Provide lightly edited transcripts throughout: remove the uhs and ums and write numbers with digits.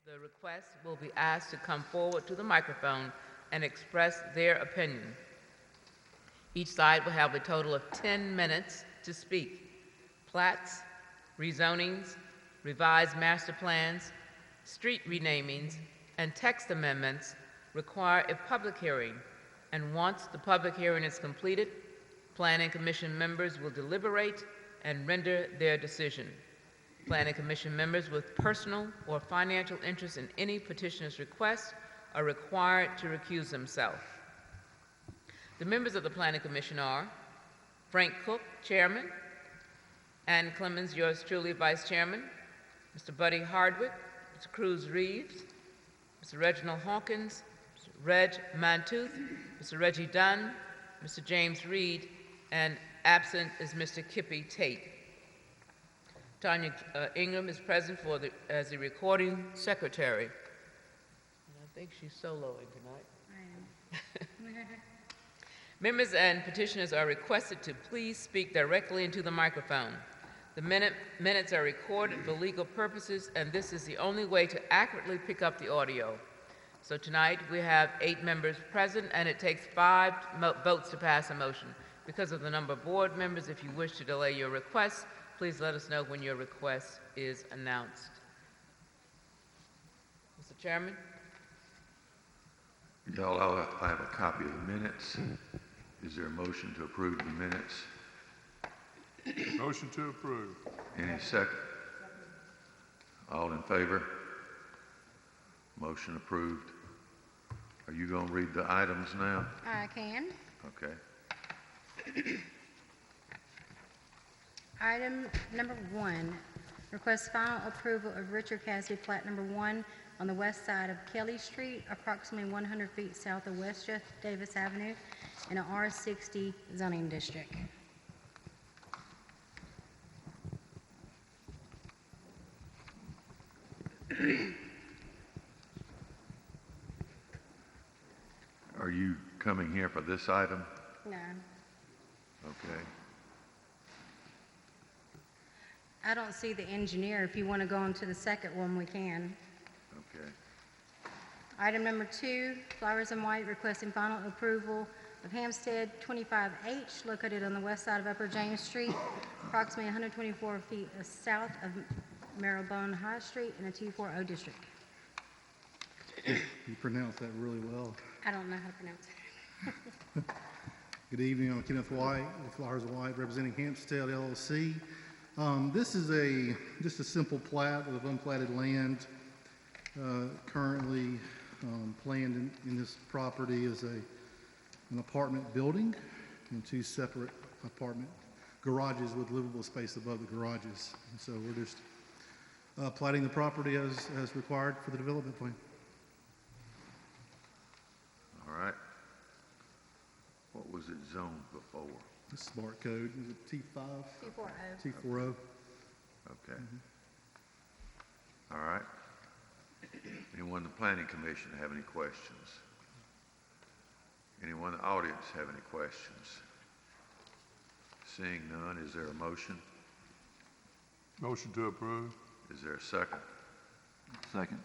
The request will be asked to come forward to the microphone and express their opinion. Each side will have a total of 10 minutes to speak. Plats, rezonings, revised master plans, street renamings, and text amendments require a public hearing, and once the public hearing is completed, Planning Commission members will deliberate and render their decision. Planning Commission members with personal or financial interest in any petitioner's request are required to recuse themselves. The members of the Planning Commission are Frank Cook, Chairman, Ann Clemens, yours truly, Vice Chairman, Mr. Buddy Hardwick, Mr. Cruz Reeves, Mr. Reginald Hawkins, Mr. Reg Mantooth, Mr. Reggie Dunn, Mr. James Reed, and absent is Mr. Kippy Tate. Tanya Ingram is present as the recording secretary. And I think she's soloing tonight. I am. Members and petitioners are requested to please speak directly into the microphone. The minutes are recorded for legal purposes, and this is the only way to accurately pick up the audio. So tonight we have 8 members present, and it takes 5 votes to pass a motion. Because of the number of board members, if you wish to delay your request, please let us know when your request is announced. Mr. Chairman? Y'all, I have a copy of the minutes. Is there a motion to approve the minutes? Motion to approve. Any second? All in favor? Motion approved. Are you going to read the items now? I can. Okay. Item number 1, request final approval of Richard Cassidy plat number 1 on the west side of Kelly Street, approximately 100 feet south of West Jeff Davis Avenue, in an R60 zoning district. Are you coming here for this item? No. Okay. I don't see the engineer. If you want to go on to the second one, we can. Okay. Item number 2, Flowers and White requesting final approval of Hampstead 25H, located on the west side of Upper James Street, approximately 124 feet south of Marylebone High Street in a 240 district. You pronounce that really well. I don't know how to pronounce it. Good evening. I'm Kenneth White with Flowers and White, representing Hampstead LLC. This is just a simple plat of unplatted land. Currently planned in this property is an apartment building and 2 separate apartment garages with livable space above the garages. And so we're just platting the property as required for the development plan. All right. What was it zoned before? The smart code, is it T5? 240. T40. Okay. All right. Anyone in the Planning Commission have any questions? Anyone in the audience have any questions? Seeing none, is there a motion? Motion to approve. Is there a second? Second.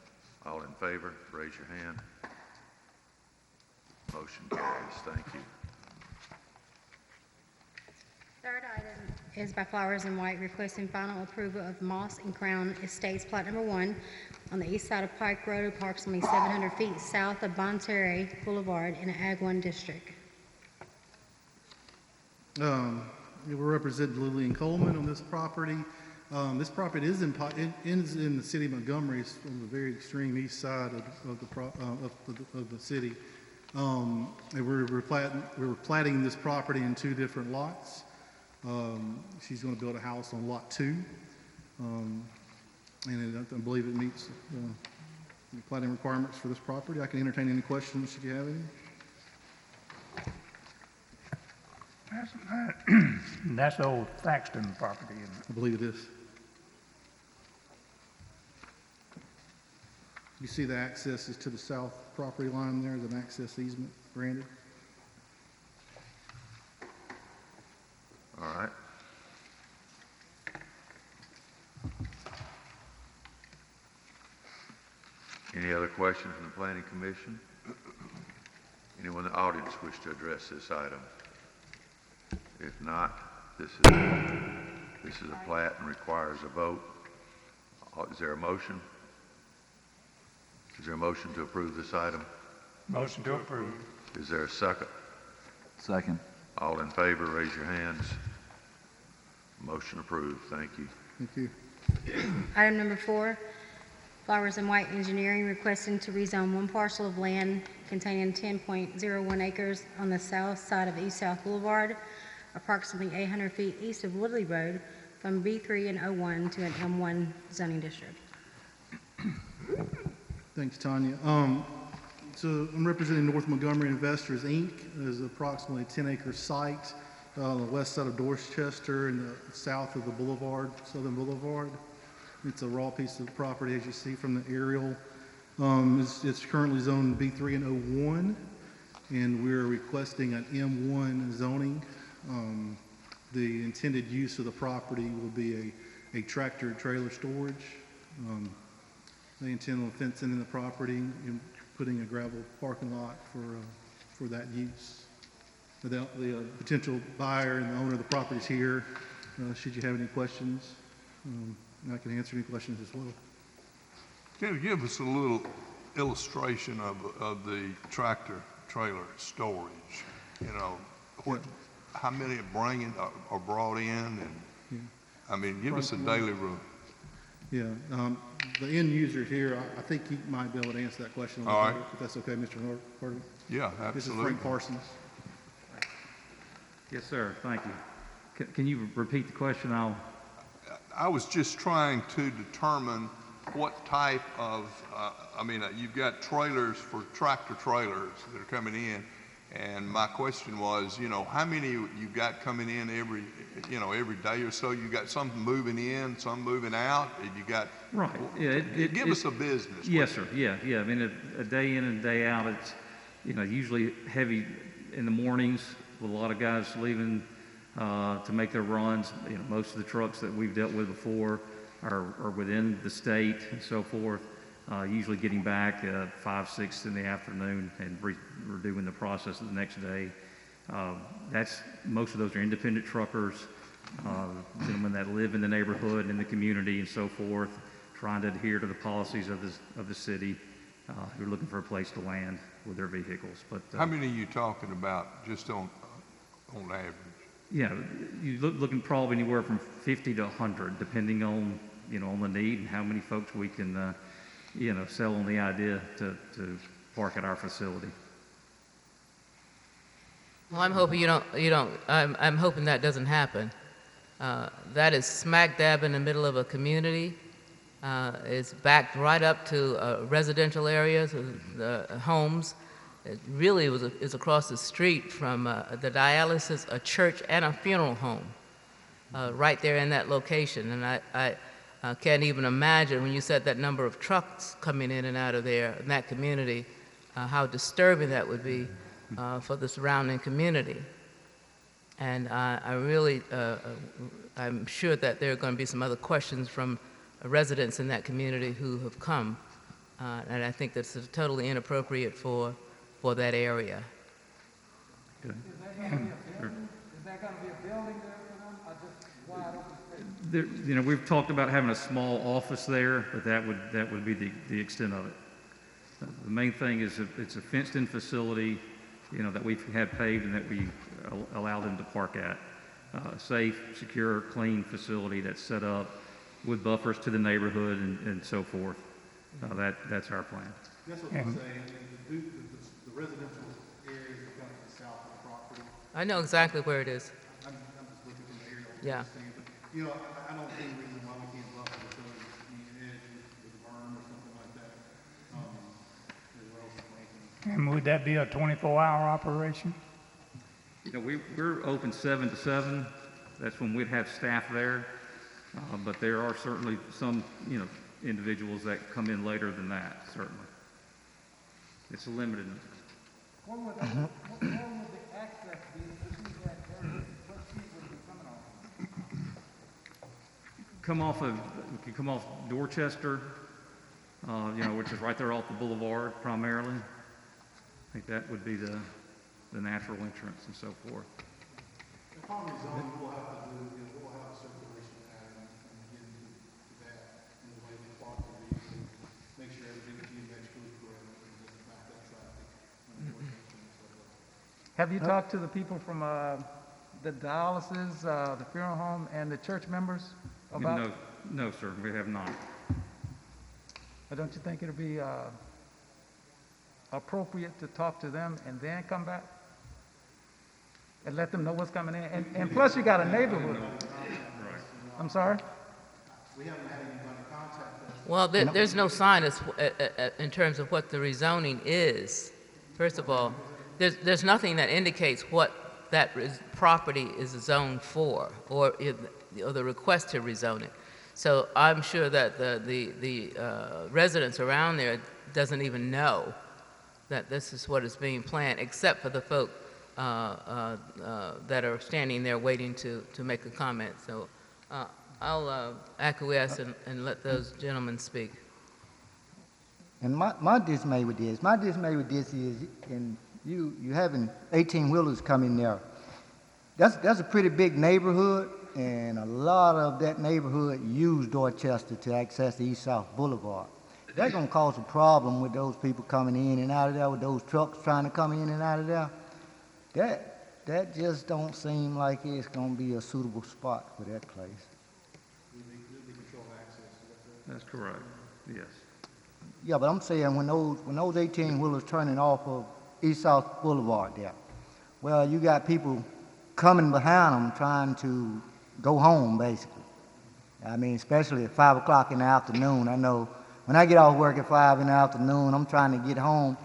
All in favor, raise your hand. Motion carries. Thank you. Third item is by Flowers and White requesting final approval of Moss and Crown Estates plat number 1 on the east side of Pike Road, approximately 700 feet south of Bonterry Boulevard in the Ag 1 district. We're representing Lillian Coleman on this property. This property is in the city of Montgomery. It's on the very extreme east side of the city. And we're platting this property in 2 different lots. She's going to build a house on lot 2, and I believe it meets the platting requirements for this property. I can entertain any questions if you have any. That's the old Thaxton property, isn't it? I believe it is. You see the access is to the south property line there. There's an access easement granted. All right. Any other questions from the planning commission? Anyone in the audience wish to address this item? If not, this is a plat and requires a vote. Is there a motion? Is there a motion to approve this item? Motion to approve. Is there a second? Second. All in favor, raise your hands. Motion approved. Thank you. Thank you. Item number 4, Flowers and White Engineering requesting to rezone one parcel of land containing 10.01 acres on the south side of East South Boulevard, approximately 800 feet east of Woodley Road, from B3 and O1 to an M1 zoning district. Thanks, Tanya. So I'm representing North Montgomery Investors, Inc. There's approximately a 10-acre site on the west side of Dorchester and the south of the boulevard, Southern Boulevard. It's a raw piece of property, as you see from the aerial. It's currently zoned B3 and O1, and we're requesting an M1 zoning. The intended use of the property will be a tractor trailer storage. They intend on fencing in the property and putting a gravel parking lot for that use. The potential buyer and the owner of the property is here. Should you have any questions, I can answer any questions as well. Can you give us a little illustration of the tractor trailer storage? You know, how many are brought in, and I mean, give us a daily room. Yeah, the end user here, I think he might be able to answer that question a little All right. better, if that's okay, Mr. Harden. Yeah, This is absolutely. Frank Parsons. Yes, sir. Thank you. Can you repeat the question? I was just trying to determine what type of, you've got trailers for tractor trailers that are coming in, and my question was, how many you've got coming in every day or so? You got some moving in, some moving out? You got Right. Yeah. give us a business. Yes, sir. Yeah. I mean, a day in and a day out. It's usually heavy in the mornings with a lot of guys leaving to make their runs. Most of the trucks that we've dealt with before are within the state and so forth. Usually getting back 5, 6 in the afternoon and redoing the process the next day. Most of those are independent truckers, gentlemen that live in the neighborhood, in the community, and so forth, trying to adhere to the policies of the city, who are looking for a place to land with their vehicles. But How many are you talking about, just on average? yeah, you're looking probably anywhere from 50 to 100, depending on on the need and how many folks we can sell on the idea to park at our facility. Well, I'm hoping I'm hoping that doesn't happen. That is smack dab in the middle of a community. It's backed right up to residential areas, the homes. It really is across the street from the dialysis, a church, and a funeral home, right there in that location. And I can't even imagine when you said that number of trucks coming in and out of there in that community, how disturbing that would be for the surrounding community. And I'm sure that there are going to be some other questions from residents in that community who have come, and I think that's totally inappropriate for that area. Okay. Is that going to be a building there for them, or just wide open space? We've talked about having a small office there, but that would be the extent of it. The main thing is it's a fenced-in facility, that we've had paved and that we allow them to park at. Safe, secure, clean facility that's set up with buffers to the neighborhood and so forth. That's our plan. That's what I'm saying. The residential areas are kind of the south of the property. I know exactly where it is. I'm just looking from the aerial. Yeah. But, I don't see a reason why we can't buffer the edge with a berm or something like that. As well as planting. And would that be a 24-hour operation? We're open 7 to 7. That's when we'd have staff there. But there are certainly some, individuals that come in later than that, certainly. It's limited. What would the access be to that area? What street would it be coming on? We can come off Dorchester, which is right there off the boulevard primarily. I think that would be the natural entrance and so forth. Upon rezoning, we'll have to do, we'll have a circulation pattern and get into that and the way the clock will be, to make sure everything's geometrically correct and doesn't back up traffic. Have you talked to the people from the dialysis, the funeral home, and the church members about? No, sir, we have not. Or don't you think it'll be appropriate to talk to them and then come back? And let them know what's coming in? And plus, you got a neighborhood. I'm sorry? We haven't had anybody contact us. Well, there's no sign in terms of what the rezoning is. First of all, there's nothing that indicates what that property is zoned for, or the request to rezone it. So I'm sure that the residents around there doesn't even know that this is what is being planned, except for the folk that are standing there waiting to make a comment. So I'll acquiesce and let those gentlemen speak. And my dismay with this is, and you having 18-wheelers come in there. That's a pretty big neighborhood, and a lot of that neighborhood use Dorchester to access the East-South Boulevard. That's gonna cause a problem with those people coming in and out of there, with those trucks trying to come in and out of there. That just don't seem like it's gonna be a suitable spot for that place. That's correct, yes. Yeah, but I'm saying when those 18-wheelers turning off of East-South Boulevard there, well, you got people coming behind them trying to go home, basically. I mean, especially at 5 o'clock in the afternoon. I know when I get off work at 5 in the afternoon, I'm trying to get home.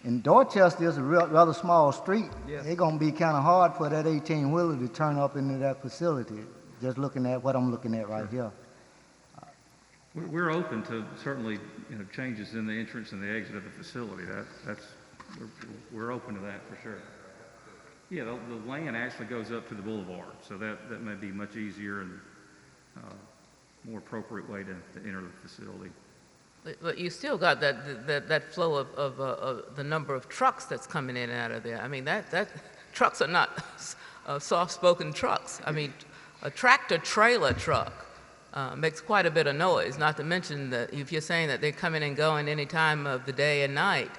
And Dorchester is a rather small street. Yes. It's going to be kind of hard for that 18-wheeler to turn up into that facility, just looking at what I'm looking at right here. We're open to certainly, changes in the entrance and the exit of the facility. We're open to that for sure. Yeah, the land actually goes up to the boulevard, so that may be much easier and more appropriate way to enter the facility. But you still got that flow of the number of trucks that's coming in and out of there. I mean, that trucks are not soft-spoken trucks. I mean, a tractor-trailer truck makes quite a bit of noise, not to mention that if you're saying that they're coming and going any time of the day and night,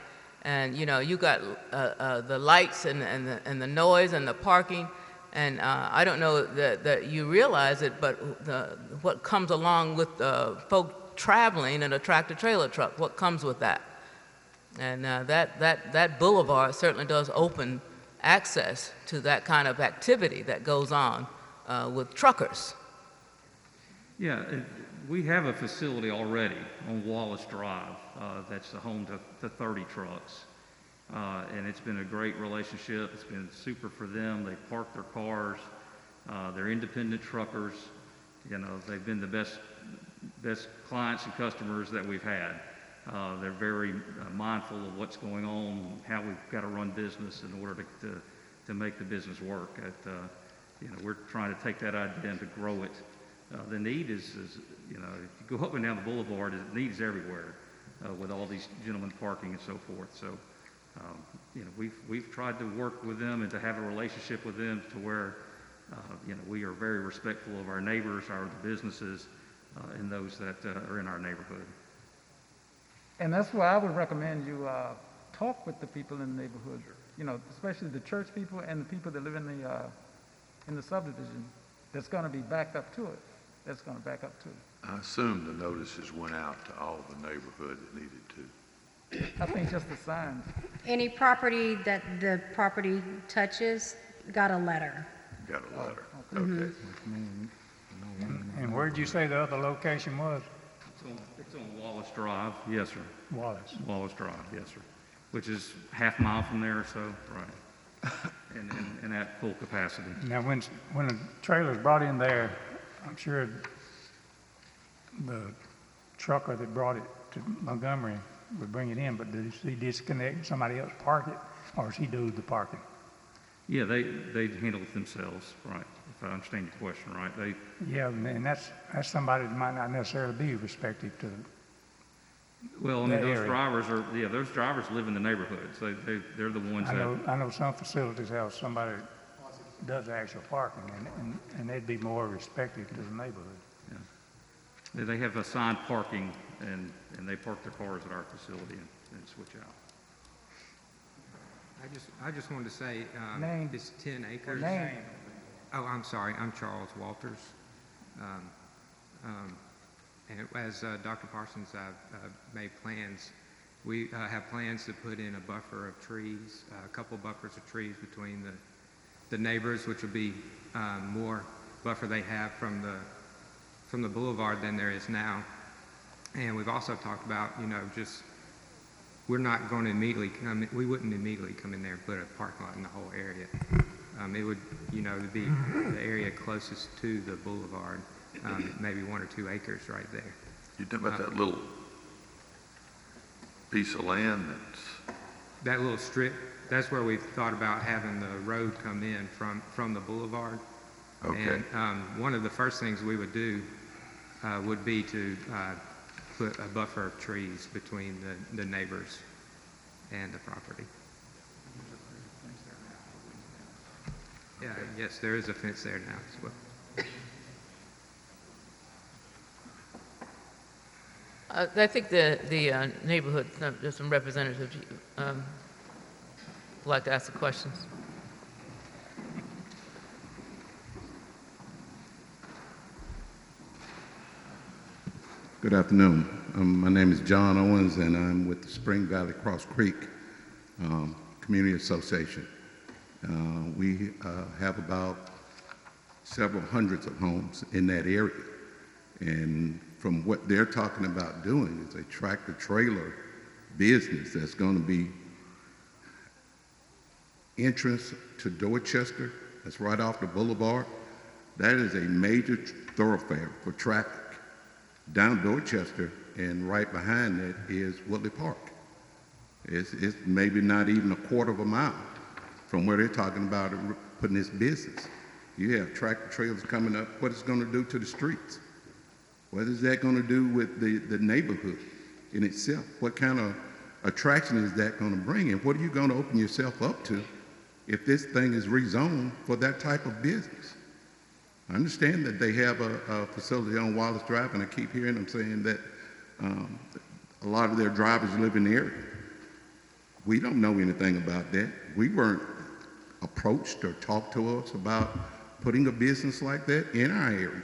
and, you got the lights and the noise and the parking, and I don't know that you realize it, but what comes along with folk traveling in a tractor-trailer truck, what comes with that? And that boulevard certainly does open access to that kind of activity that goes on with truckers. Yeah, we have a facility already on Wallace Drive that's the home to 30 trucks. And it's been a great relationship. It's been super for them. They park their cars. They're independent truckers. They've been the best clients and customers that we've had. They're very mindful of what's going on, how we've got to run business in order to make the business work. We're trying to take that idea and to grow it. The need is if you go up and down the boulevard, the need is everywhere with all these gentlemen parking and so forth. So, we've tried to work with them and to have a relationship with them to where, we are very respectful of our neighbors, our businesses, and those that are in our neighborhood. And that's why I would recommend you talk with the people in the neighborhood, especially the church people and the people that live in the subdivision that's going to be backed up to it. That's going to back up to it. I assume the notices went out to all the neighborhood that needed to. I think just the signs. Any property that the property touches got a letter. Got a letter. Okay. And where'd you say the other location was? It's on Wallace Drive, yes, sir. Wallace. Wallace Drive, yes, sir. Which is half mile from there or so, right. And at full capacity. Now, when a trailer's brought in there, I'm sure the trucker that brought it to Montgomery would bring it in, but does he disconnect and somebody else park it, or does he do the parking? Yeah, they handle it themselves, right, if I understand your question, right? Yeah, and that's somebody that might not necessarily be respective to Well, I mean, that those area. those drivers live in the neighborhoods. They're the ones I know some facilities have somebody does the actual parking, and they'd be more respective to the neighborhood. they have assigned parking, and they park their cars at our facility and switch out. I just wanted to say, Name. it's 10 acres. Name. Oh, I'm sorry, I'm Charles Walters. And as Dr. Parsons made plans, we have plans to put in a buffer of trees, a couple buffers of trees between the neighbors, which will be more buffer they have from the boulevard than there is now. And we've also talked about, just we're not going to we wouldn't immediately come in there and put a parking lot in the whole area. It would, it'd be the area closest to the boulevard, maybe 1 or 2 acres right there. You talking about that little piece of land that's, That little strip, that's where we've thought about having the road come in from the boulevard. okay. And one of the first things we would do would be to put a buffer of trees between the neighbors and the property. Yeah, yes, there is a fence there now as well. I think the neighborhood, there's some representatives would like to ask the questions. Good afternoon. My name is John Owens, and I'm with the Spring Valley Cross Creek Community Association. We have about several hundreds of homes in that area. And from what they're talking about doing is a tractor-trailer business that's going to be entrance to Dorchester. That's right off the boulevard. That is a major thoroughfare for traffic. Down Dorchester, and right behind that is Woodley Park. It's maybe not even a quarter of a mile from where they're talking about putting this business. You have tractor trailers coming up. What is it going to do to the streets? What is that going to do with the neighborhood in itself? What kind of attraction is that going to bring? And what are you going to open yourself up to if this thing is rezoned for that type of business? I understand that they have a facility on Wallace Drive, and I keep hearing them saying that a lot of their drivers live in the area. We don't know anything about that. We weren't approached or talked to us about putting a business like that in our area.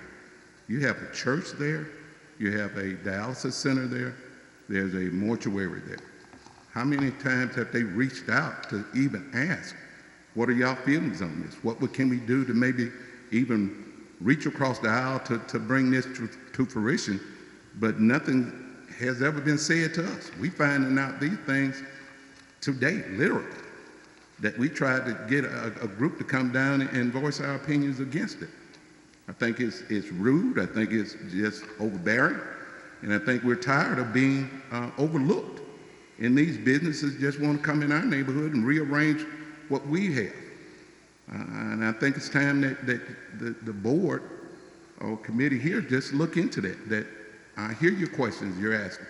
You have a church there. You have a dialysis center there. There's a mortuary there. How many times have they reached out to even ask, what are y'all feelings on this? What can we do to maybe even reach across the aisle to bring this to fruition? But nothing has ever been said to us. We finding out these things today, literally, that we tried to get a group to come down and voice our opinions against it. I think it's rude. I think it's just overbearing. And I think we're tired of being overlooked. And these businesses just want to come in our neighborhood and rearrange what we have. And I think it's time that the board or committee here just look into that. I hear your questions you're asking.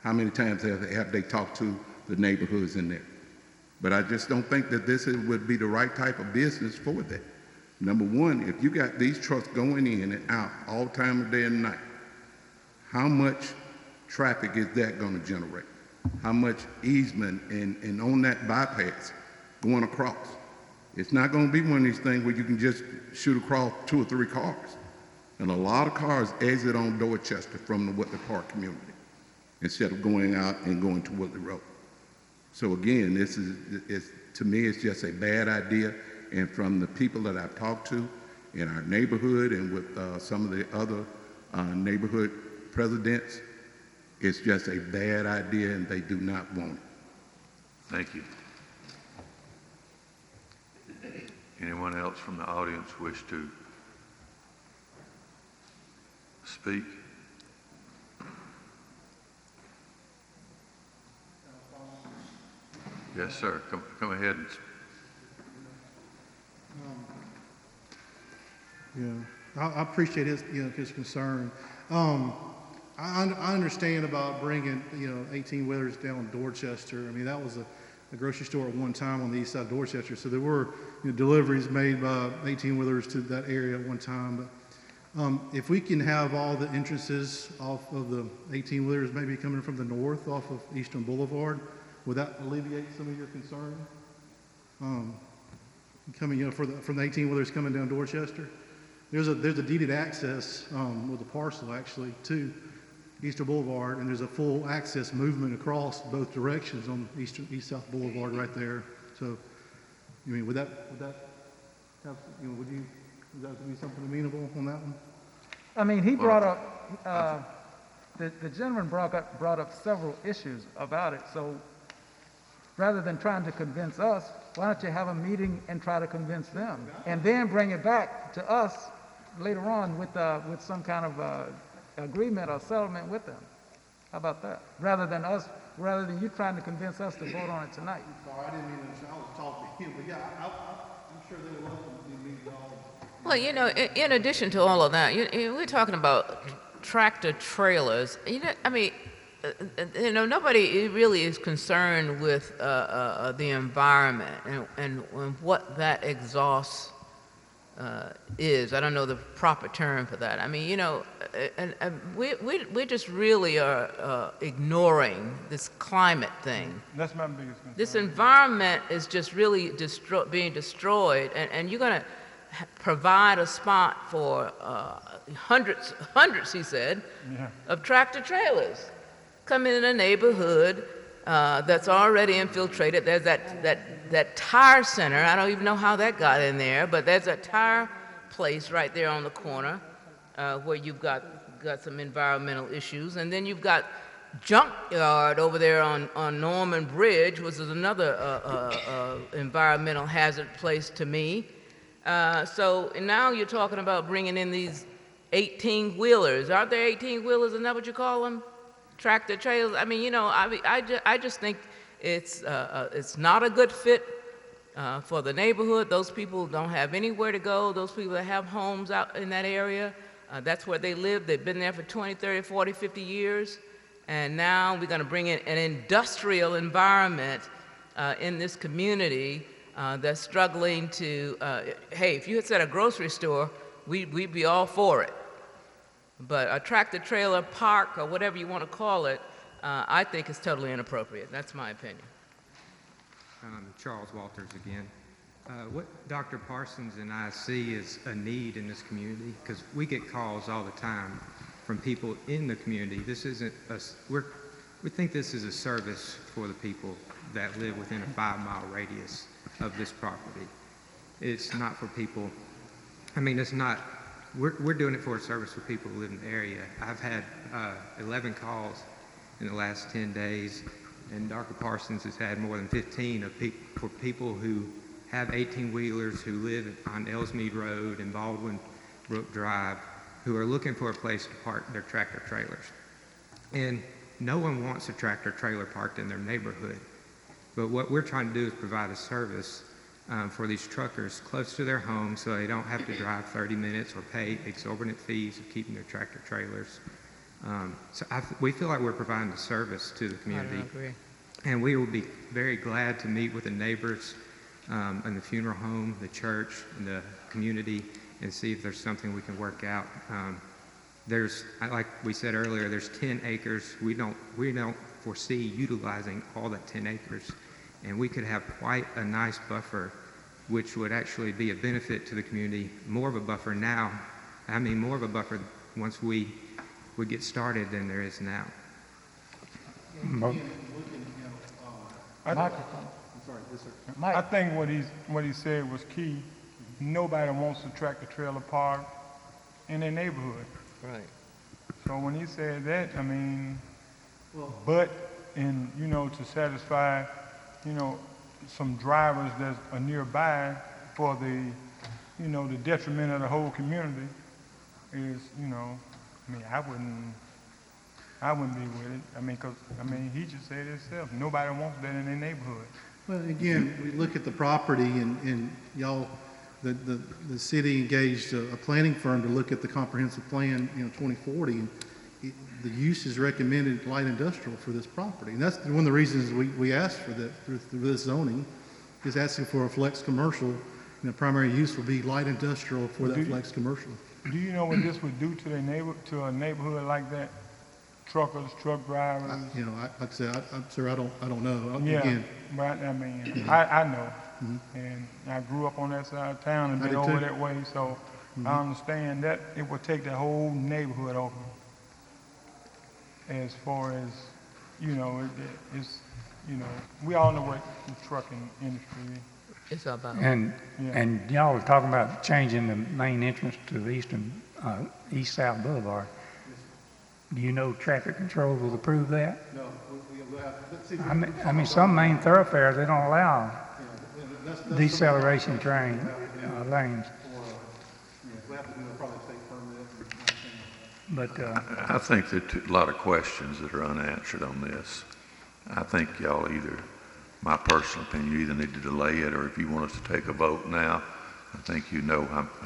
How many times have they talked to the neighborhoods in there? But I just don't think that this would be the right type of business for that. Number one, if you got these trucks going in and out all time of day and night, how much traffic is that going to generate? How much easement and on that bypass going across? It's not going to be one of these things where you can just shoot across 2 or 3 cars. And a lot of cars exit on Dorchester from the Woodley Park community instead of going out and going to Woodley Road. So again, to me, it's just a bad idea. And from the people that I've talked to in our neighborhood and with some of the other neighborhood presidents, it's just a bad idea and they do not want it. Thank you. Anyone else from the audience wish to speak? Yes, sir. Come ahead and Yeah, I appreciate his concern. I understand about bringing, 18-wheelers down Dorchester. I mean, that was a grocery store at one time on the east side of Dorchester. So there were deliveries made by 18-wheelers to that area at one time. But if we can have all the entrances off of the 18-wheelers maybe coming from the north off of Eastern Boulevard, would that alleviate some of your concern? Coming, from the 18-wheelers coming down Dorchester? There's a deeded access with a parcel actually to Eastern Boulevard, and there's a full access movement across both directions on East-South Boulevard right there. So, would that have, would that be something amenable on that one? I mean, he brought up, the gentleman brought up several issues about it. So rather than trying to convince us, why don't you have a meeting and try to convince them? And then bring it back to us later on with some kind of agreement or settlement with them. How about that? Rather than you trying to convince us to vote on it tonight. Sorry, I didn't mean to, I was talking to him, but yeah, I'm sure they would love to meet y'all. Well, in addition to all of that, we're talking about tractor trailers. Nobody really is concerned with the environment and what that exhaust is. I don't know the proper term for that. I mean, we just really are ignoring this climate thing. That's my biggest concern. This environment is just really being destroyed, and you're going to provide a spot for hundreds, he said, of tractor trailers coming in a neighborhood that's already infiltrated. There's that tire center. I don't even know how that got in there, but there's a tire place right there on the corner where you've got some environmental issues. And then you've got junkyard over there on Norman Bridge, which is another environmental hazard place to me. So now you're talking about bringing in these 18-wheelers. Aren't there 18-wheelers? Isn't that what you call them? Tractor trailers. I mean, I just think it's not a good fit for the neighborhood. Those people don't have anywhere to go. Those people that have homes out in that area, that's where they live. They've been there for 20, 30, 40, 50 years. And now we're going to bring in an industrial environment in this community that's struggling to, hey, if you had said a grocery store, we'd be all for it. But a tractor trailer park or whatever you want to call it, I think is totally inappropriate. That's my opinion. Charles Walters again. What Dr. Parsons and I see is a need in this community, because we get calls all the time from people in the community. This isn't we think this is a service for the people that live within a 5-mile radius of this property. It's not for people, it's not, we're doing it for a service for people who live in the area. I've had 11 calls in the last 10 days, and Dr. Parsons has had more than 15 for people who have 18-wheelers who live on Ellsmead Road and Baldwin Brook Drive, who are looking for a place to park their tractor trailers. And no one wants a tractor trailer parked in their neighborhood. But what we're trying to do is provide a service for these truckers close to their home so they don't have to drive 30 minutes or pay exorbitant fees of keeping their tractor trailers. We feel like we're providing a service to the community. I agree. And we will be very glad to meet with the neighbors in the funeral home, the church, and the community, and see if there's something we can work out. Like we said earlier, there's 10 acres. We don't foresee utilizing all that 10 acres, and we could have quite a nice buffer, which would actually be a benefit to the community. More of a buffer now. More of a buffer once we get started than there is now. I think what he said was key. Nobody wants a tractor trailer park in their neighborhood. Right. So when he said that, to satisfy, some drivers that are nearby for the detriment of the whole community is, I wouldn't be with it. He just said it himself. Nobody wants that in their neighborhood. Well, again, we look at the property and y'all, the city engaged a planning firm to look at the comprehensive plan, 2040. the use is recommended light industrial for this property. And that's one of the reasons we asked for that through this zoning, is asking for a flex commercial, and the primary use will be light industrial for that flex commercial. Do you know what this would do to a neighborhood like that? Truckers, truck drivers? Like I said, I'm sorry, I don't know. Yeah, Again, but I mean, I know. And I grew up on that side of town and I been did over too. that way, so I understand that it would take the whole neighborhood over. As far as, it's, we all know what the trucking industry is. It's about. And, Yeah. and y'all were talking about changing the main entrance to the east-south boulevard. Do you know traffic control will approve that? No, let's see. I mean, some main thoroughfares, they don't allow That's deceleration lanes. We'll have to do probably a state permit. But, I think that a lot of questions that are unanswered on this. I think y'all my personal opinion, you either need to delay it, or if you want us to take a vote now, I think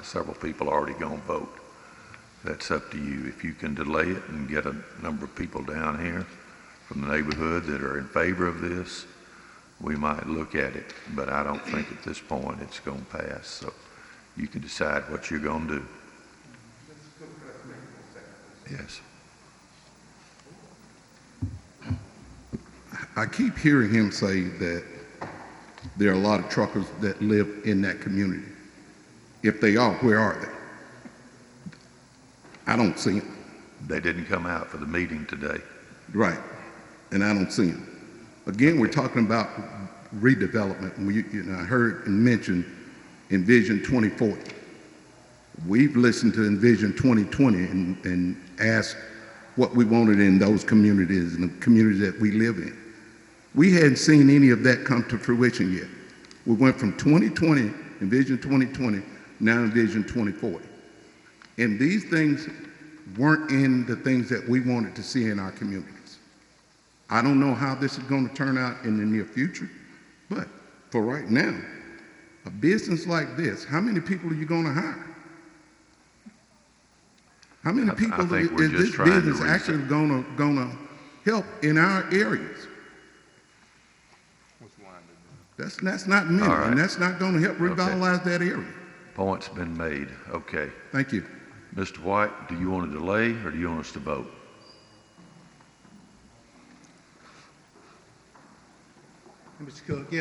several people are already going to vote. That's up to you. If you can delay it and get a number of people down here from the neighborhood that are in favor of this, we might look at it. But I don't think at this point it's going to pass. So you can decide what you're going to do. Yes. I keep hearing him say that there are a lot of truckers that live in that community. If they are, where are they? I don't see them. They didn't come out for the meeting today. Right, and I don't see them. Again, we're talking about redevelopment. I heard and mentioned Envision 2040. We've listened to Envision 2020 and asked what we wanted in those communities and the communities that we live in. We hadn't seen any of that come to fruition yet. We went from 2020, Envision 2020, now Envision 2040. And these things weren't in the things that we wanted to see in our communities. I don't know how this is going to turn out in the near future, but for right now, a business like this, how many people are you going to hire? How many people think is we're just this trying to business actually going to help in our areas? That's not many, All right. and that's not going to help revitalize that area. Point's been made. Okay. Thank you. Mr. White, do you want to delay or do you want us to vote? Mr. Cook,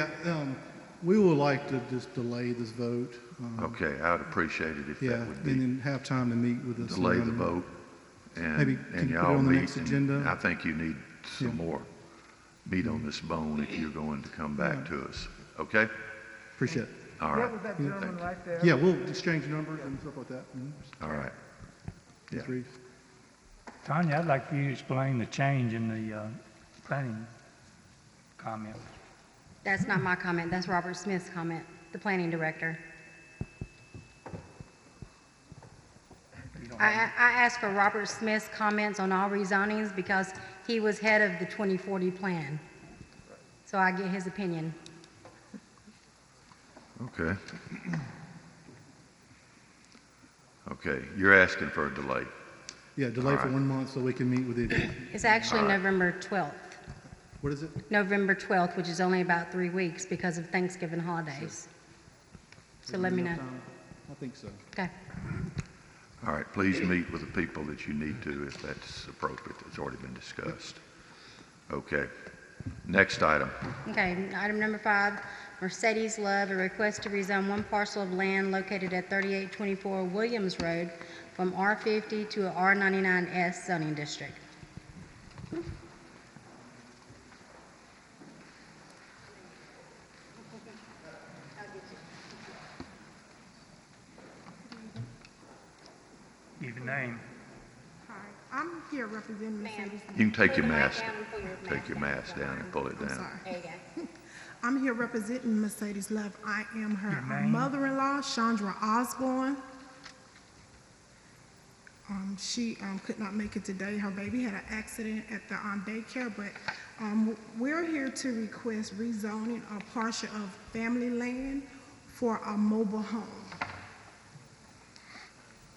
we would like to just delay this vote. Okay, I would appreciate it if Yeah, that would and be. then have time to meet with us. Delay the vote Maybe and can you put it y'all on the meet. next and agenda? I think you need some more meat on this bone if you're going to come back Yeah. to us. Okay? Appreciate it. All right. That was that gentleman right there. Yeah, we'll exchange numbers and stuff like that. All right. Ms. Reeves. Tanya, I'd like for you to explain the change in the planning comment. That's not my comment, that's Robert Smith's comment, the planning director. I asked for Robert Smith's comments on all rezonings because he was head of the 2040 plan. So I get his opinion. Okay. Okay, you're asking for a delay. Yeah, delay All for right. 1 month so we can meet with it. It's actually All right. November 12th. What is it? November 12th, which is only about 3 weeks because of Thanksgiving holidays. So let me know. I think so. Okay. All right, please meet with the people that you need to if that's appropriate. It's already been discussed. Okay. Next item. Okay, item number 5, Mercedes Love, a request to rezone one parcel of land located at 3824 Williams Road from R50 to a R99S zoning district. Give your name. Hi, I'm here representing Mercedes. You can take your mask, take your mask down and pull it I'm down. sorry. There you go. I'm here representing Mercedes Love. I am her Your name? mother-in-law, Chandra Osborne. She could not make it today. Her baby had an accident at the daycare, but we're here to request rezoning a portion of family land for a mobile home.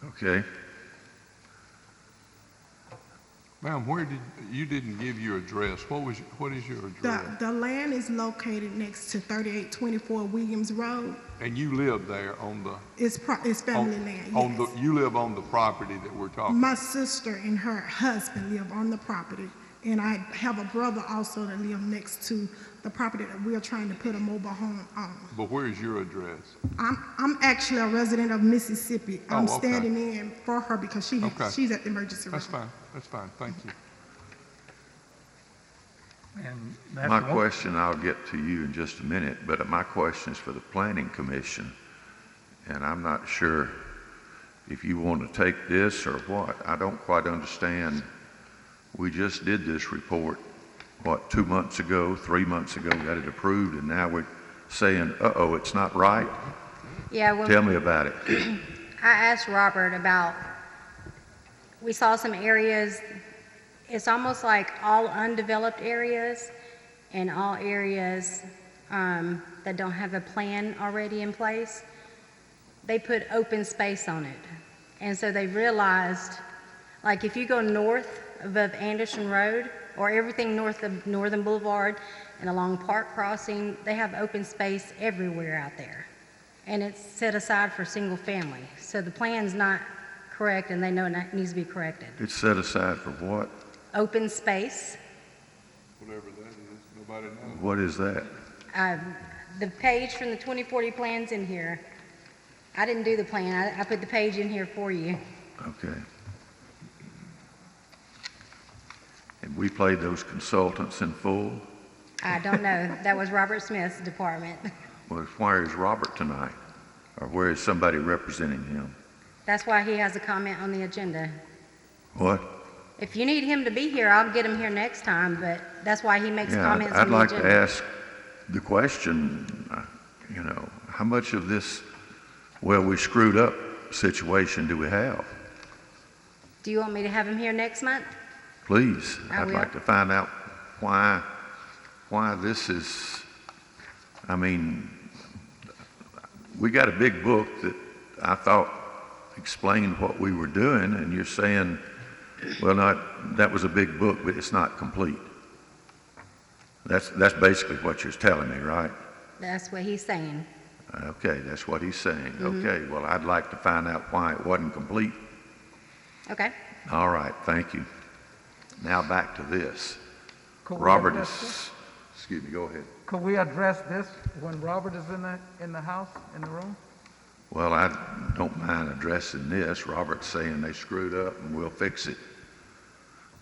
Okay. Ma'am, you didn't give your address. What is your address? The land is located next to 3824 Williams Road. And you live there on the... It's family land, yes. You live on the property that we're talking My about? sister and her husband live on the property, and I have a brother also that lives next to the property that we're trying to put a mobile home on. But where's your address? I'm actually a resident of Mississippi. I'm Oh, okay. standing in for her because Okay. she's at the emergency room. That's fine. That's fine. Thank you. And that's My one- question, I'll get to you in just a minute, but my question is for the Planning Commission, and I'm not sure if you want to take this or what. I don't quite understand. We just did this report, 2 months ago, 3 months ago, got it approved, and now we're saying, uh-oh, it's not right? Yeah, well, Tell me about it. I asked Robert about, we saw some areas, it's almost like all undeveloped areas and all areas that don't have a plan already in place. They put open space on it. And so they realized, like if you go north of Anderson Road or everything north of Northern Boulevard and along Park Crossing, they have open space everywhere out there. And it's set aside for single family. So the plan's not correct and they know it needs to be corrected. It's set aside for what? Open space. Whatever that is, nobody knows. What is that? The page from the 2040 plan's in here. I didn't do the plan. I put the page in here for you. Okay. And we played those consultants in full? I don't know. That was Robert Smith's department. Well, where is Robert tonight? Or where is somebody representing him? That's why he has a comment on the agenda. What? If you need him to be here, I'll get him here next time, but that's why he makes comments I'd on the like agenda. to ask the question, how much of this, we screwed up situation do we have? Do you want me to have him here next month? Please, I I'd will. like to find out why this is, we got a big book that I thought explained what we were doing, and you're saying, that was a big book, but it's not complete. That's basically what you're telling me, right? That's what he's saying. Okay, that's what he's saying. Mm-hmm. Okay, well, I'd like to find out why it wasn't complete. Okay. All right, thank you. Now back to this. Could we Robert address this? excuse me, go ahead. Could we address this when Robert is in the house, in the room? Well, I don't mind addressing this. Robert's saying they screwed up and we'll fix it.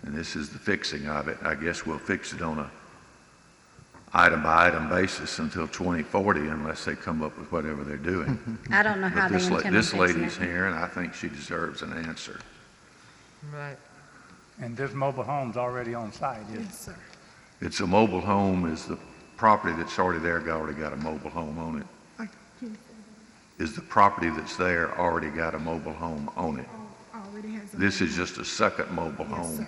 And this is the fixing of it. I guess we'll fix it on a item-by-item basis until 2040 unless they come up with whatever they're doing. I don't know how they intend on This fixing lady's it. here, and I think she deserves an answer. Right. And this mobile home's already on site, isn't it? Yes, sir. It's a mobile home. Is the property that's already there already got a mobile home on it? Is the property that's there already got a mobile home on it? Already has a... This is just a second mobile Yes, home sir.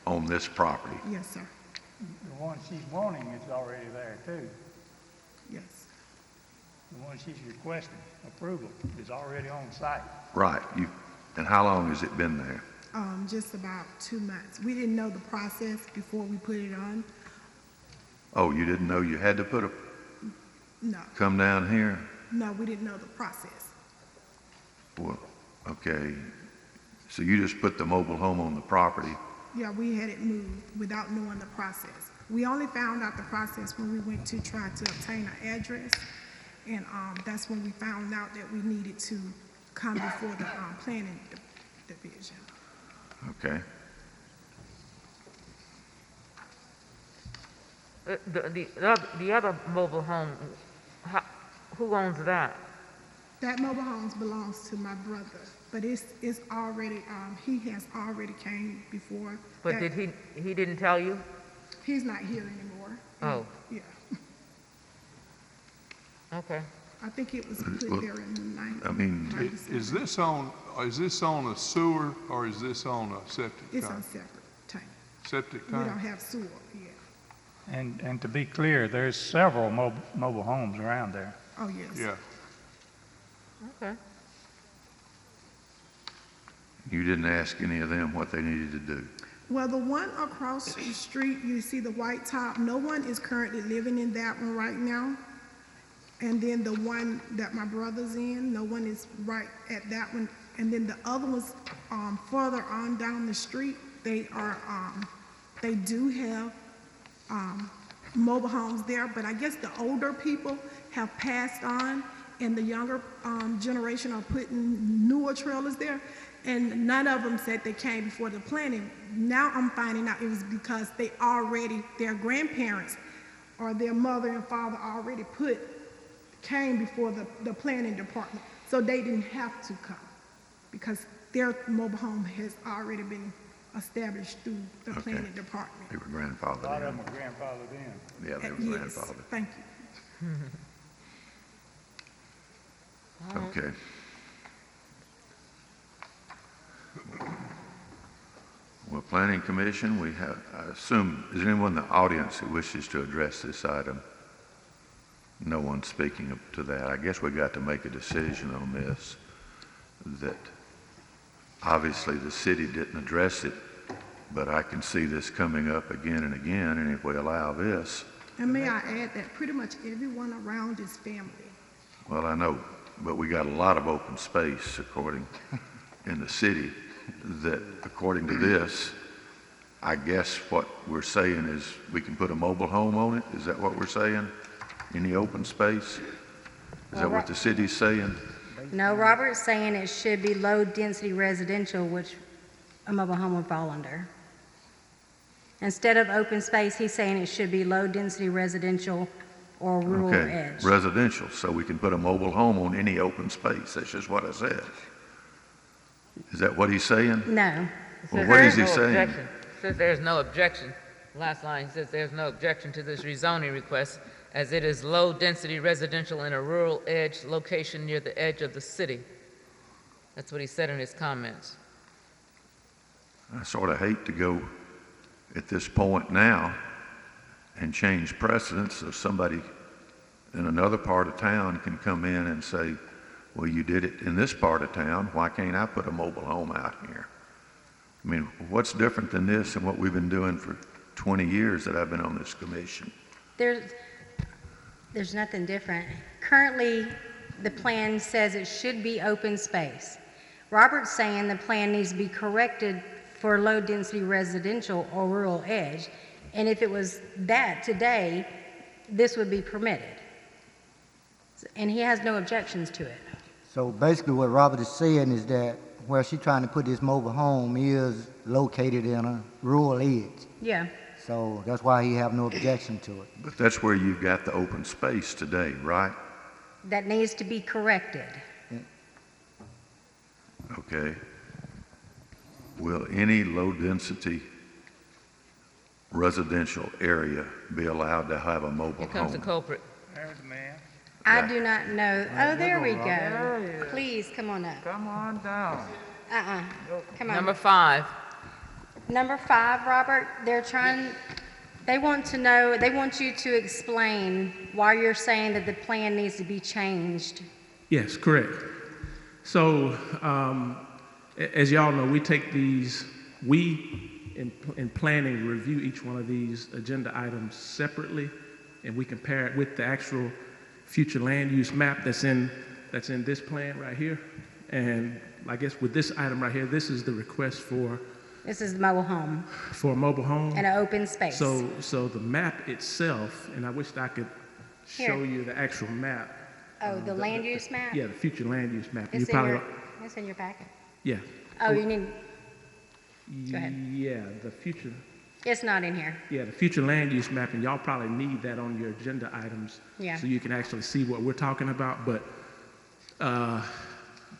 on this property. Yes, sir. The one she's wanting is already there too. Yes. The one she's requesting approval is already on site. Right. And how long has it been there? Just about 2 months. We didn't know the process before we put it on. Oh, you didn't know you had to No, come down here? no, we didn't know the process. Well, okay. So you just put the mobile home on the property? Yeah, we had it moved without knowing the process. We only found out the process when we went to try to obtain an address, and that's when we found out that we needed to come before the planning division. Okay. The other mobile home, who owns that? That mobile homes belongs to my brother, but it's already, he has already came before. But that- he didn't tell you? He's not here anymore. Oh, Yeah, okay. I think it was put Well, there in the night. I mean, Is this on a sewer or is this on a septic It's on tank? separate tank. Septic We don't tank? have sewer yet. And to be clear, there's several mobile homes around there. Oh, yes. Yeah. Okay. you didn't ask any of them what they needed to do? Well, the one across the street, you see the white top, no one is currently living in that one right now. And then the one that my brother's in, no one is right at that one. And then the other ones, further on down the street, they do have, mobile homes there, but I guess the older people have passed on and the younger, generation are putting newer trailers there. And none of them said they came before the planning. Now I'm finding out it was because their grandparents or their mother and father already came before the planning department. So they didn't have to come because their mobile home has already been established through the planning department. They were grandfathered in. A lot of them were grandfathered in. Yeah, they were Yes, grandfathered. thank you. Okay. Well, Planning Commission, we have, I assume, is there anyone in the audience who wishes to address this item? No one speaking to that. I guess we got to make a decision on this, that obviously the city didn't address it, but I can see this coming up again and again, and if we allow this, And may I add that pretty much everyone around is family. well, I know, but we got a lot of open space in the city that, according to this, I guess what we're saying is we can put a mobile home on it? Is that what we're saying? Any open space? Is that what the city's saying? No, Robert's saying it should be low-density residential, which a mobile home would fall under. Instead of open space, he's saying it should be low-density residential or rural Okay, edge. residential, so we can put a mobile home on any open space. That's just what I said. Is that what he's saying? No. Well, what is he No saying? objection. Says there's no objection. Last line says there's no objection to this rezoning request as it is low-density residential in a rural edge location near the edge of the city. That's what he said in his comments. I sort of hate to go at this point now and change precedents so somebody in another part of town can come in and say, well, you did it in this part of town, why can't I put a mobile home out here? I mean, what's different than this and what we've been doing for 20 years that I've been on this commission? There's nothing different. Currently, the plan says it should be open space. Robert's saying the plan needs to be corrected for low-density residential or rural edge, and if it was that today, this would be permitted. And he has no objections to it. So basically what Robert is saying is that where she's trying to put this mobile home is located in a rural edge. Yeah. So that's why he have no objection to it. But that's where you've got the open space today, right? That needs to be corrected. Okay. Will any low-density residential area be allowed to have a mobile Here comes the home? culprit. There's the man. I do not know. Oh, there we There he go. is. Please, come on up. Come on down. Come on. Number 5. Number 5, Robert, they want you to explain why you're saying that the plan needs to be changed. Yes, correct. So, as y'all know, we in planning review each one of these agenda items separately, and we compare it with the actual future land use map that's in this plan right here. And I guess with this item right here, this is the request for This is the mobile home a mobile home. and an open space. So the map itself, and I wish I could show Here. you the actual map. Oh, the land use map? Yeah, the future land use map. It's in your packet. Yeah. Oh, you need, go ahead. Yeah, the future. It's not in here. Yeah, the future land use map, and y'all probably need that on your agenda items. Yeah. So you can actually see what we're talking about. But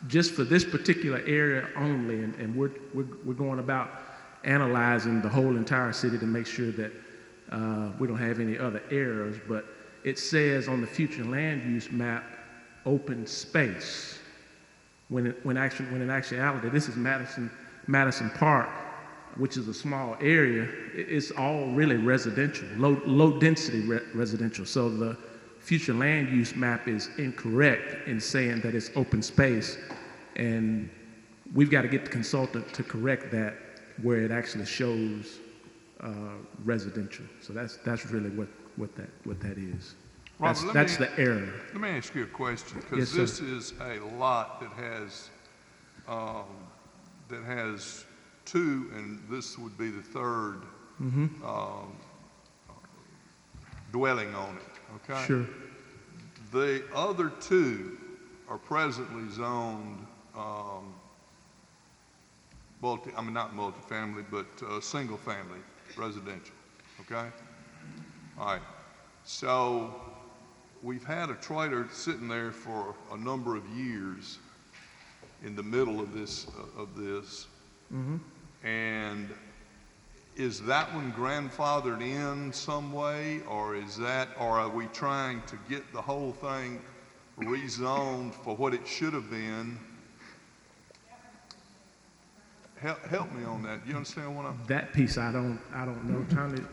just for this particular area only, and we're going about analyzing the whole entire city to make sure that we don't have any other errors. But it says on the future land use map, open space. When in actuality, this is Madison Park, which is a small area. It's all really residential, low density residential. So the future land use map is incorrect in saying that it's open space, and we've got to get the consultant to correct that where it actually shows residential. So that's really what that is. Robert, That's the error. Let me ask you a question, Yes, because sir. this is a lot that has two, and this would be the third dwelling on it, okay? Sure. The other two are presently zoned, not multifamily, but single family residential, okay? All right, so we've had a trailer sitting there for a number of years in the middle of this, and is that one grandfathered in some way, or are we trying to get the whole thing rezoned for what it should have been? Help me on that. You understand what I'm? That piece I don't know.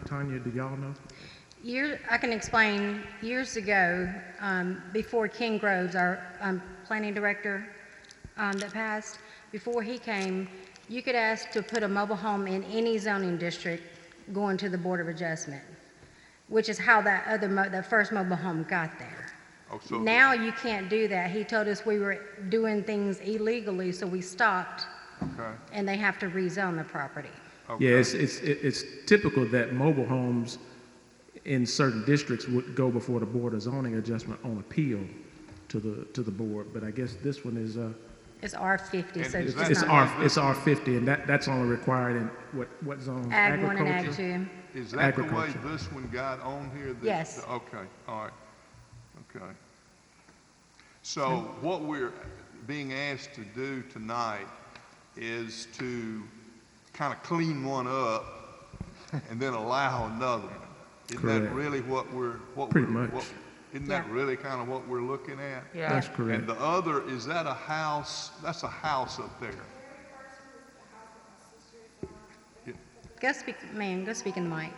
Tanya, do y'all know? I can explain. Years ago, before Ken Groves, our planning director that passed, before he came, you could ask to put a mobile home in any zoning district going to the Board of Adjustment, which is how that first mobile home got there. Oh, so Now you can't do that. He told us we were doing things illegally, so we stopped, okay. and they have to rezone the property. Okay. Yeah, it's typical that mobile homes in certain districts would go before the Board of Zoning Adjustment on appeal to the board, but I guess this one is It's R50, so And it's it's not R50, and that's only required in what zone? Ag 1 and Ag Agriculture? 2. Is that the way Agriculture. this one got on here? Yes. Okay, all right, okay. So what we're being asked to do tonight is to kind of clean one up and then allow another one. Isn't that Correct. really Pretty much. Isn't that Yeah. really kind of what we're looking at? Yeah. That's correct. And the other, is that a house? That's a house up there. Go speak in the mic.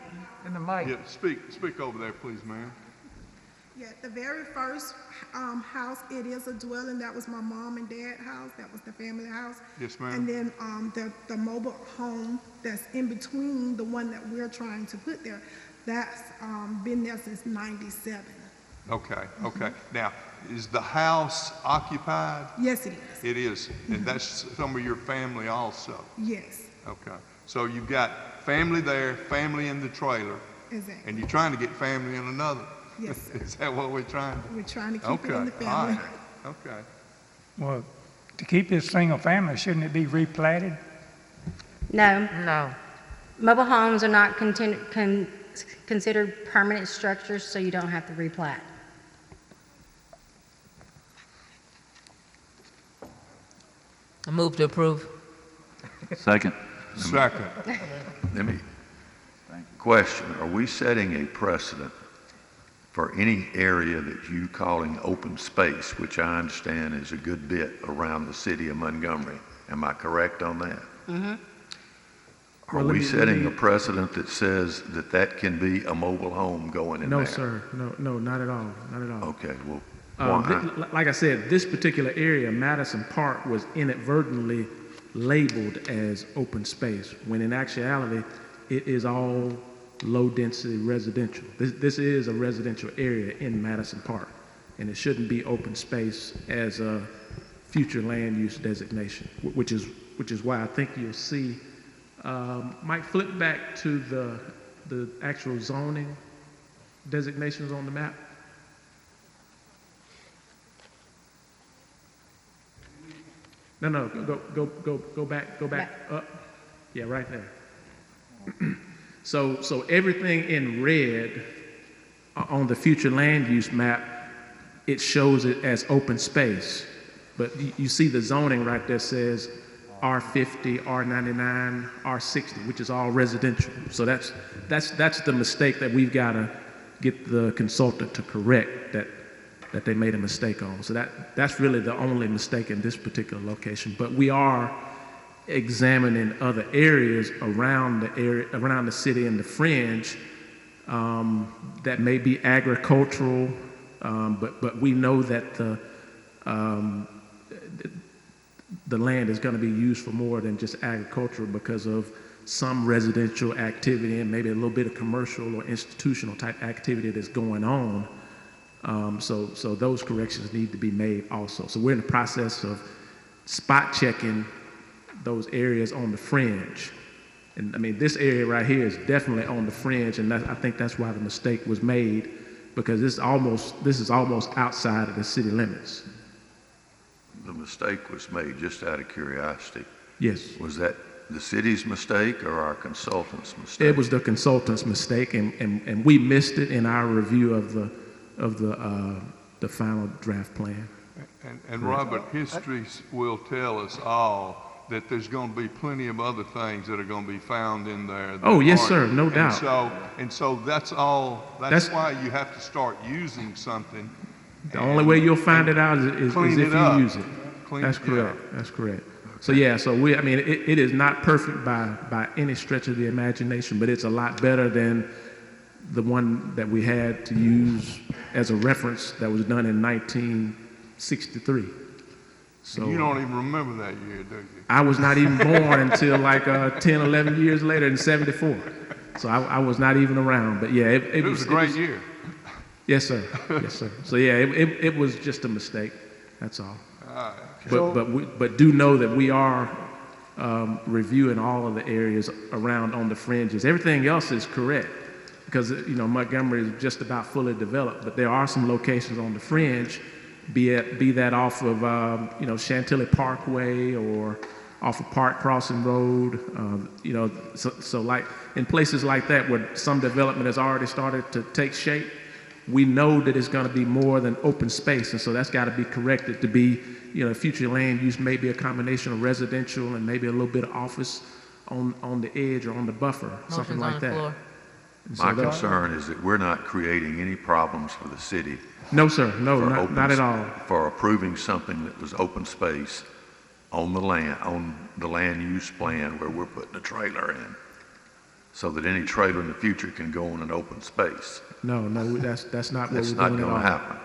In the mic. Yeah, speak over there, please, ma'am. Yeah, the very first house, it is a dwelling. That was my mom and dad house. That was the family house. Yes, ma'am. And then the mobile home that's in between the one that we're trying to put there, that's been there since '97. Okay. Now, is the house occupied? Yes, it is. It is, and that's some of your family also. Yes, Okay. So you've got family there, family in the trailer, exactly. and you're trying to get family in another. Yes, Is that what we're trying to? we're trying to keep Okay. it in the All family. right. Okay. Well, to keep this single family, shouldn't it be replatted? No, No. mobile homes are not considered permanent structures, so you don't have to replat. I move to approve. Second. Second. Let me, question, are we setting a precedent for any area that you calling open space, which I understand is a good bit around the city of Montgomery? Am I correct on that? Mm-hmm. Are Well, let we me- setting a precedent that says that can be a mobile home going in there? No, sir. No, not at all. Not at all. Okay, well, why? Like I said, this particular area, Madison Park, was inadvertently labeled as open space, when in actuality, it is all low-density residential. This is a residential area in Madison Park, and it shouldn't be open space as a future land use designation, which is why I think you'll see. Mike, flip back to the actual zoning designations on the map. No, go back up. Yeah, right there. So everything in red on the future land use map, it shows it as open space. But you see the zoning right there says R50, R99, R60, which is all residential. So that's the mistake that we've got to get the consultant to correct, that they made a mistake on. So that's really the only mistake in this particular location. But we are examining other areas around the city and the fringe that may be agricultural, but we know that the land is going to be used for more than just agricultural because of some residential activity and maybe a little bit of commercial or institutional type activity that's going on. So those corrections need to be made also. So we're in the process of spot checking those areas on the fringe. And I mean, this area right here is definitely on the fringe, and I think that's why the mistake was made, because this is almost outside of the city limits. The mistake was made, just out of curiosity. Yes. Was that the city's mistake or our consultant's mistake? It was the consultant's mistake, and we missed it in our review of the final draft plan. And Robert, history will tell us all that there's going to be plenty of other things that are going to be found in there. Oh, yes, sir, no doubt. And so that's all, that's why you have to start using something. The only way you'll find it out is if you use it. That's correct. Yeah. That's correct. So yeah, so it is not perfect by any stretch of the imagination, but it's a lot better than the one that we had to use as a reference that was done in 1963. So you don't even remember that year, do you? I was not even born until like 10, 11 years later in '74. So I was not even around. But yeah, it was a great year. Yes, sir. Yes, sir. So yeah, it was just a mistake. That's all. But do know that we are reviewing all of the areas around on the fringes. Everything else is correct because Montgomery is just about fully developed. But there are some locations on the fringe, be that off of Chantilly Parkway or off of Park Crossing Road. So like in places like that where some development has already started to take shape, we know that it's going to be more than open space, and so that's got to be corrected to be, future land use may be a combination of residential and maybe a little bit of office on the edge or on the buffer, something like that. My concern is that we're not creating any problems for the city. No, sir. No, not at all. For approving something that was open space on the land use plan where we're putting a trailer in, so that any trailer in the future can go on an open space. No, that's not what we're doing at all. That's not going to happen.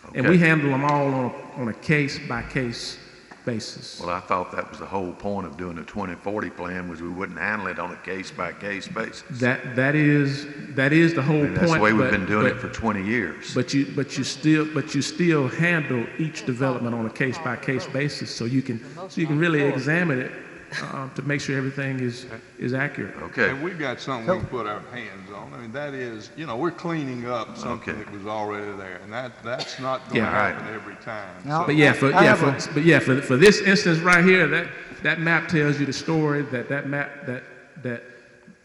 Okay. And we handle them all on a case-by-case basis. Well, I thought that was the whole point of doing a 2040 plan, was we wouldn't handle it on a case-by-case basis. That is the whole point. That's the way we've been doing it for 20 years. But you still handle each development on a case-by-case basis, so you can really examine it to make sure everything is accurate. Okay. And we've got something we can put our hands on. I mean, that is, we're cleaning up something that was already there, and that's not going to happen every time. No. So, for this instance right here, that map tells you the story that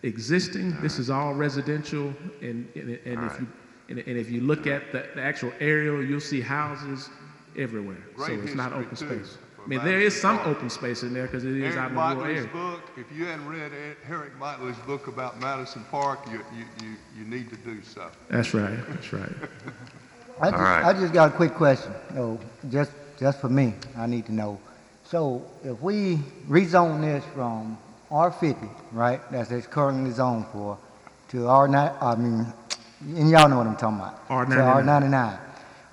existing. This is all residential, and if you look at the actual aerial, you'll see houses everywhere. So it's not open space. I mean, there is some open space in there because it is out in the rural area. Book, if you hadn't read Eric Motley's book about Madison Park, you need to do so. That's right. That's right. I just got a quick question. Just for me, I need to know. So if we rezone this from R50, right, that's it's currently zoned for, to R9, and y'all know what I'm talking about. R99. To R99.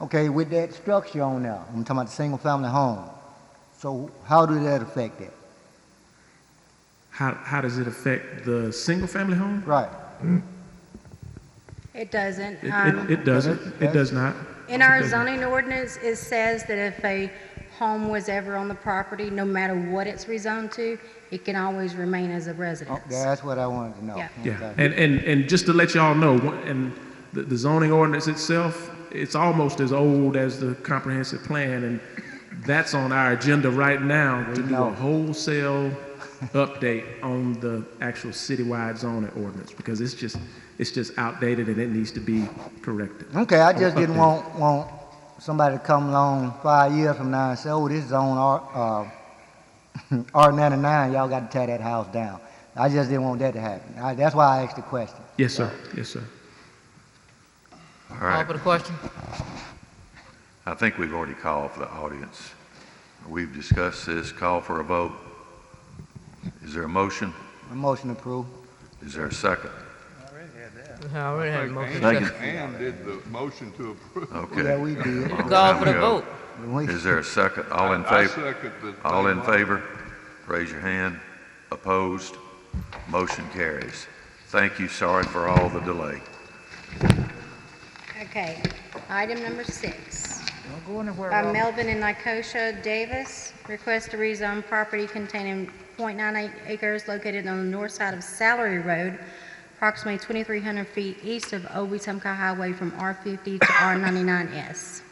Okay, with that structure on there, I'm talking about the single-family home. So how does that affect that? How does it affect the single-family home? Right. It doesn't. It doesn't. It does not. In our zoning ordinance, it says that if a home was ever on the property, no matter what it's rezoned to, it can always remain as a residence. Oh, that's what I wanted to know. Yeah. And just to let y'all know, and the zoning ordinance itself, it's almost as old as the comprehensive plan, and that's on our agenda right now to do a wholesale update on the actual citywide zoning ordinance because it's just outdated and it needs to be corrected. Okay, I just didn't want somebody to come along 5 years from now and say, "Oh, this is on R99. Y'all got to tear that house down." I just didn't want that to happen. That's why I asked the question. Yes, sir. Yes, sir. All right. Call for the question. I think we've already called for the audience. We've discussed this. Call for a vote. Is there a motion? A motion approved. Is there a second? I already had a motion. Second. Ann did the motion to approve. Okay. Yeah, we did. Call for the vote. Is there a second? All in I favor? second the All in table. favor? Raise your hand. Opposed? Motion carries. Thank you. Sorry for all the delay. Okay, item number 6. Don't go anywhere, By Robert. Melvin and Nikosha Davis, request to rezone property containing .98 acres located on the north side of Salary Road, approximately 2,300 feet east of Old Wetumpka Highway from R50 to R99S.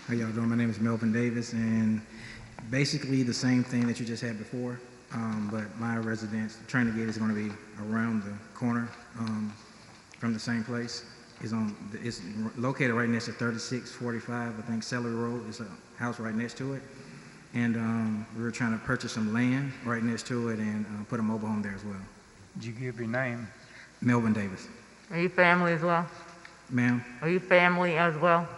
How y'all doing? My name is Melvin Davis, and basically the same thing that you just had before, but my residence, Trainer Gate, is going to be around the corner from the same place. It's located right next to 3645, I think, Celery Road. There's a house right next to it, and we were trying to purchase some land right next to it and put a mobile home there as well. Did you give your name? Melvin Davis. Are you family as well? Ma'am? Are you family as well?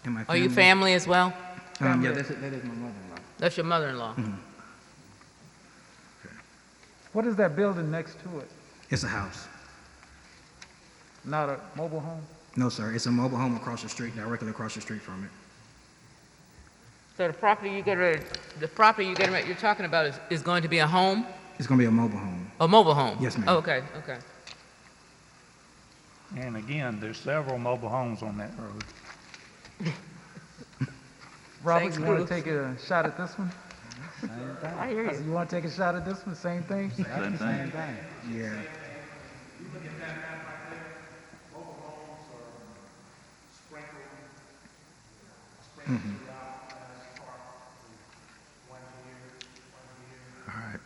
Am I Are you family as well? Yeah, that is my mother-in-law. That's your mother-in-law. Mhm. What is that building next to it? It's a house. Not a mobile home? No, sir. It's a mobile home across the street, directly across the street from it. So the property you're talking about is going to be a home? It's going to be a mobile home. A mobile home? Yes, ma'am. Oh, okay, okay. And again, there's several mobile homes on that road. Robert, Thanks, you want Bruce. to take a shot at this one? I hear you. You want to take a shot at this one? Same thing? Same thing. Yeah. Mhm. All right.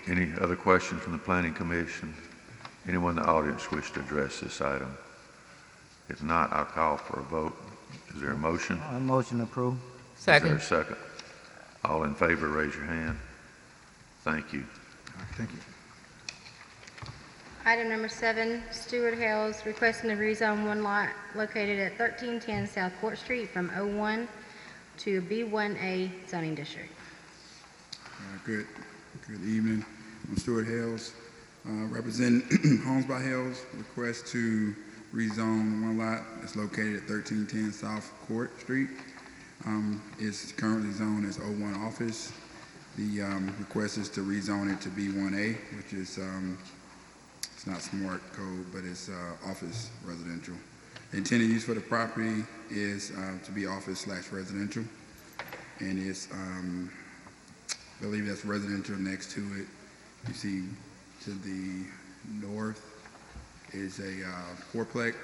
Any other questions from the Planning Commission? Anyone in the audience wish to address this item? If not, I'll call for a vote. Is there a motion? Motion approved. Second. Is there a second? All in favor, raise your hand. Thank you. All right, thank you. Item number 7, Stuart Hales requesting to rezone one lot located at 1310 South Court Street from O1 to B1A zoning district. Good evening. I'm Stuart Hales, representing Homes by Hales. Request to rezone one lot that's located at 1310 South Court Street. It's currently zoned as O1 office. The request is to rezone it to B1A, which is it's not smart code, but it's office residential. The intended use for the property is to be office/residential, and it's I believe that's residential next to it. You see to the north is a fourplex,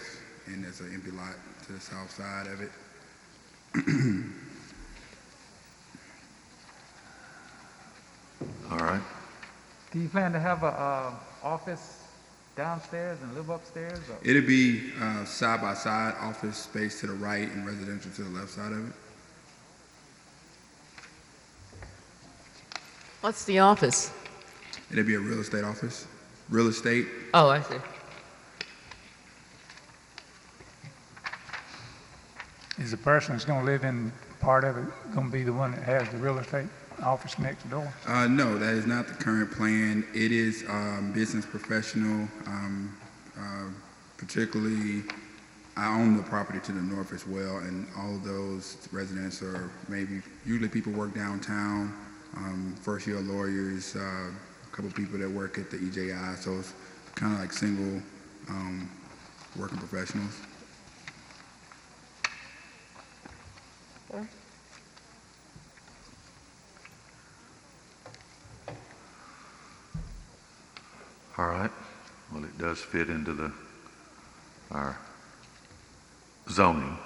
and there's an empty lot to the south side of it. All right. Do you plan to have a office downstairs and live upstairs? Or? It'll be side by side, office space to the right and residential to the left side of it. What's the office? It'll be a real estate office. Real estate. Oh, I see. Is the person that's going to live in part of it going to be the one that has the real estate office next door? No, that is not the current plan. It is business professional, particularly I own the property to the north as well, and all of those residents are usually people work downtown, first year lawyers, a couple people that work at the EJI, so it's kind of like single working professionals. All right. Well, it does fit into our zoning.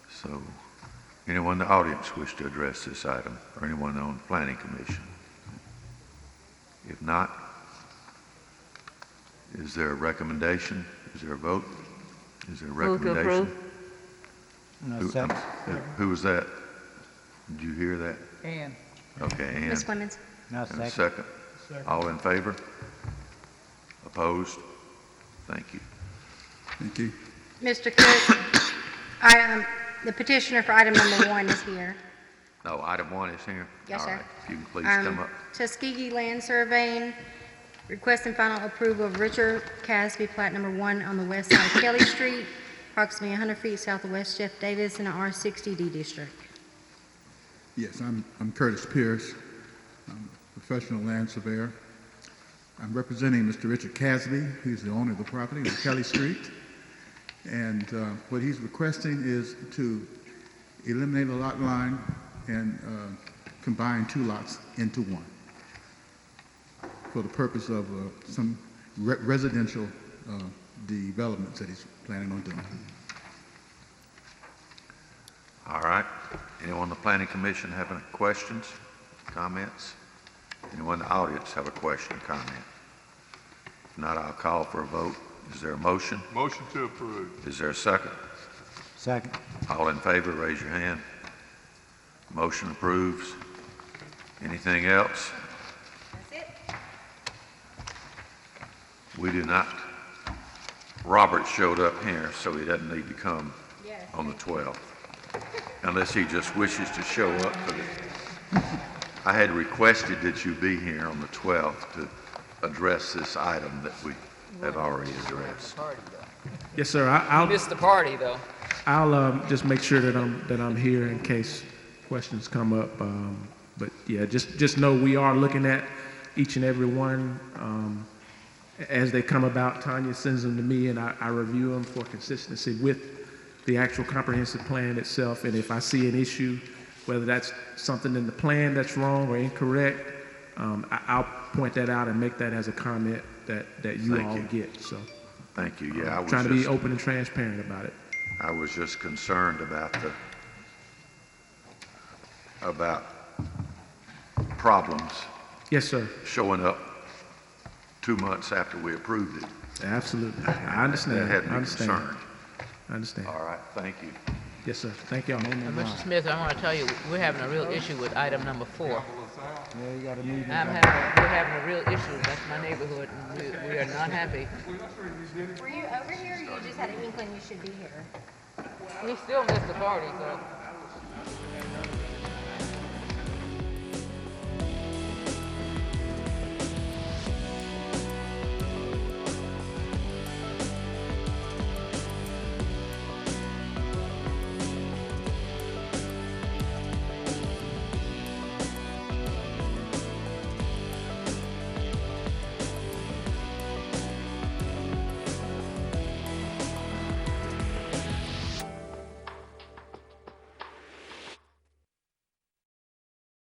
So anyone in the audience wish to address this item, or anyone on the Planning Commission? If not, is there a recommendation? Is there a vote? Is there a Move to recommendation? approve. No, second. Who was that? Did you hear that? And Okay, Ann. Ms. Clemens? No, And a second. second. All in favor? Opposed? Thank you. Thank you. Mr. Cook, the petitioner for item number 1 is here. No, item 1 is here? Yes, All sir. right, if you can please come up. Tuskegee Land Surveying, requesting final approval of Richard Casby, plat number 1 on the west side of Kelly Street, approximately 100 feet south of West Jeff Davis in the R60D district. Yes, I'm Curtis Pierce. I'm a professional land surveyor. I'm representing Mr. Richard Casby, who's the owner of the property on Kelly Street. And what he's requesting is to eliminate a lot line and combine 2 lots into 1 for the purpose of some residential developments that he's planning on doing. All right. Anyone on the Planning Commission have any questions, comments? Anyone in the audience have a question, comment? If not, I'll call for a vote. Is there a motion? Motion to approve. Is there a second? Second. All in favor, raise your hand. Motion approves. Anything else? That's it. We do not. Robert showed up here, so he doesn't need to come on the 12th, unless he just wishes to show up for the... I had requested that you be here on the 12th to address this item that we have already addressed. Yes, sir. I'll Missed the party, though. I'll just make sure that I'm here in case questions come up. But yeah, just know we are looking at each and every one as they come about. Tanya sends them to me, and I review them for consistency with the actual comprehensive plan itself. And if I see an issue, whether that's something in the plan that's wrong or incorrect, I'll point that out and make that as a comment that you all get. So thank you. Yeah, I was trying to be open and transparent about it. I was just concerned about problems. Yes, sir. Showing up 2 months after we approved it. Absolutely. I understand. That had me I understand. concerned. I understand. All right, thank you. Yes, sir. Thank y'all. Mr. Smith, I want to tell you, we're having a real issue with item number 4. Yeah, you got a meeting. We're having a real issue. That's my neighborhood, and we are not happy. Were you over here, or you just had an inkling you should be here? We still missed the party, so.